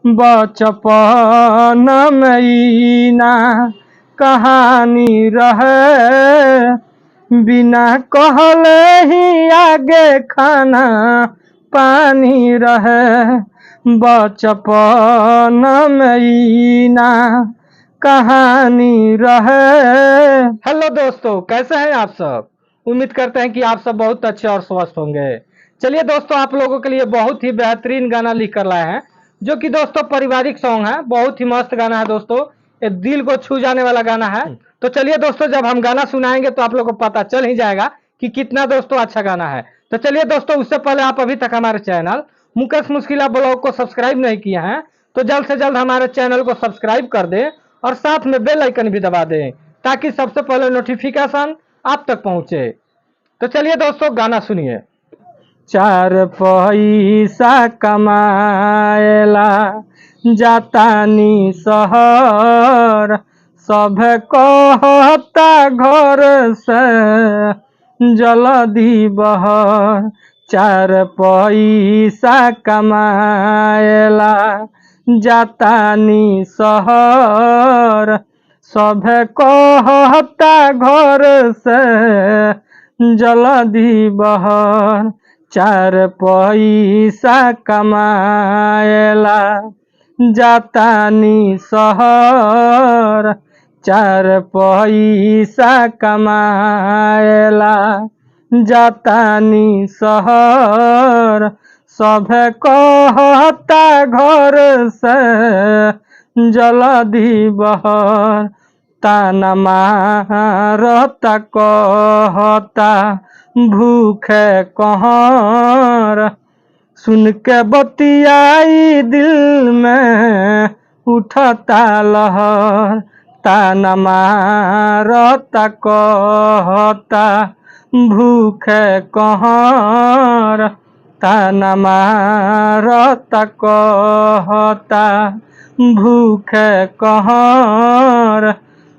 बचपन में ई ना कहानी रहे, बिना कहले ही आगे खाना पानी रहे। बचपन में ई ना कहानी रहे। हेलो दोस्तों, कैसे हैं आप सब? उम्मीद करते हैं कि आप सब बहुत अच्छे और स्वस्थ होंगे। चलिए दोस्तों, आप लोगों के लिए बहुत ही बेहतरीन गाना लिख कर लाए हैं, जो कि दोस्तों पारिवारिक सॉन्ग है। बहुत ही मस्त गाना है दोस्तों, ये दिल को छू जाने वाला गाना है। तो चलिए दोस्तों, जब हम गाना सुनाएंगे तो आप लोगों को पता चल ही जाएगा कि कितना दोस्तों अच्छा गाना है। तो चलिए दोस्तों, उससे पहले आप अभी तक हमारे चैनल मुकेश मुश्किला ब्लॉग को सब्सक्राइब नहीं किया है तो जल्द से जल्द हमारे चैनल को सब्सक्राइब कर दे और साथ में बेल आइकन भी दबा दें, ताकि सबसे पहले नोटिफिकेशन आप तक पहुंचे। तो चलिए दोस्तों, गाना सुनिए। चार पैसा कमाएला जातानी शहर, सब कहता घर से जल्दी बहर। चार पैसा कमाएला जातानी शहर, सब कहता घर से जल्दी बहर। चार पैसा कमाएला जातानी शहर, चार पैसा कमाएला जातानी शहर, सब कहता घर से जल्दी बहर। ताना मारता कहता भूखे कहर, सुन के बतियाई दिल में उठता लहर। ताना मारता कहता भूखे कहर, ताना मारता कहता भूखे कहर,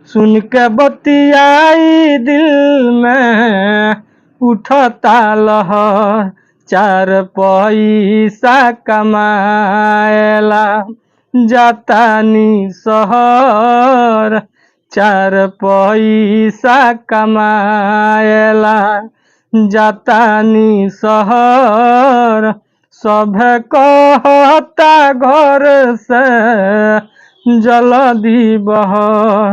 सुन के बतियाई दिल में उठता लहर। चार पैसा कमाएला जातानी शहर, चार पैसा कमाएला जातानी शहर, सब कहता घर से जल्दी बहर।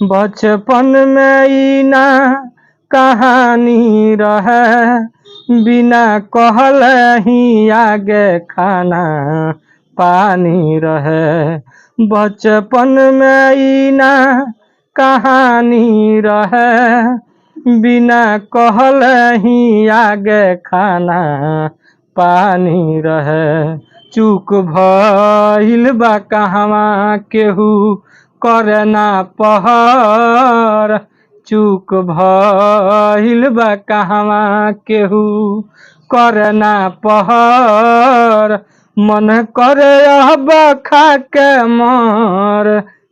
बचपन में ई ना कहानी रहे, बिना कहले ही आगे खाना पानी रहे। बचपन में ई ना कहानी रहे, बिना कहले ही आगे खाना पानी रहे। चूक भइल बा कहवा केहू करे ना पहर, चूक भइल बा कहवा केहू करे ना पहर। मन करे अब खा के मर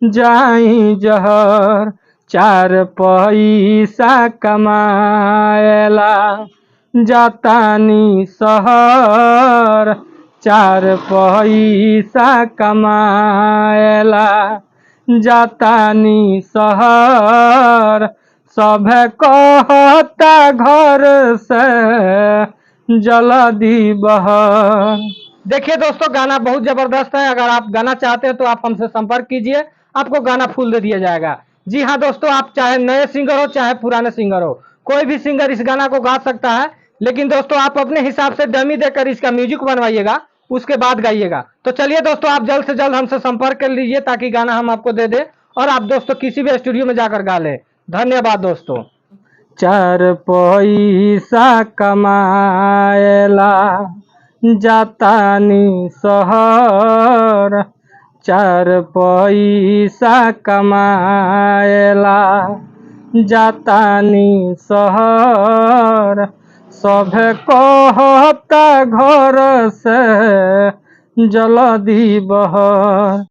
जाई जहर। चार पैसा कमाएला जातानी शहर, चार पैसा कमाएला जातानी शहर, सब कहता घर से जल्दी बहर। देखिए दोस्तों, गाना बहुत जबरदस्त है। अगर आप गाना चाहते हैं तो आप हमसे संपर्क कीजिए, आपको गाना फुल दे दिया जाएगा। जी हाँ दोस्तों, आप चाहे नए सिंगर हो चाहे पुराने सिंगर हो, कोई भी सिंगर इस गाना को गा सकता है। लेकिन दोस्तों, आप अपने हिसाब से डमी देकर इसका म्यूजिक बनवाइएगा, उसके बाद गाइएगा। तो चलिए दोस्तों, आप जल्द से जल्द हमसे संपर्क कर लीजिए, ताकि गाना हम आपको दे दे और आप दोस्तों किसी भी स्टूडियो में जाकर गा ले। धन्यवाद दोस्तों। चार पैसा कमाएला जातानी शहर, चार पैसा कमाएला जातानी शहर, सब कहता घर से जल्दी बहर।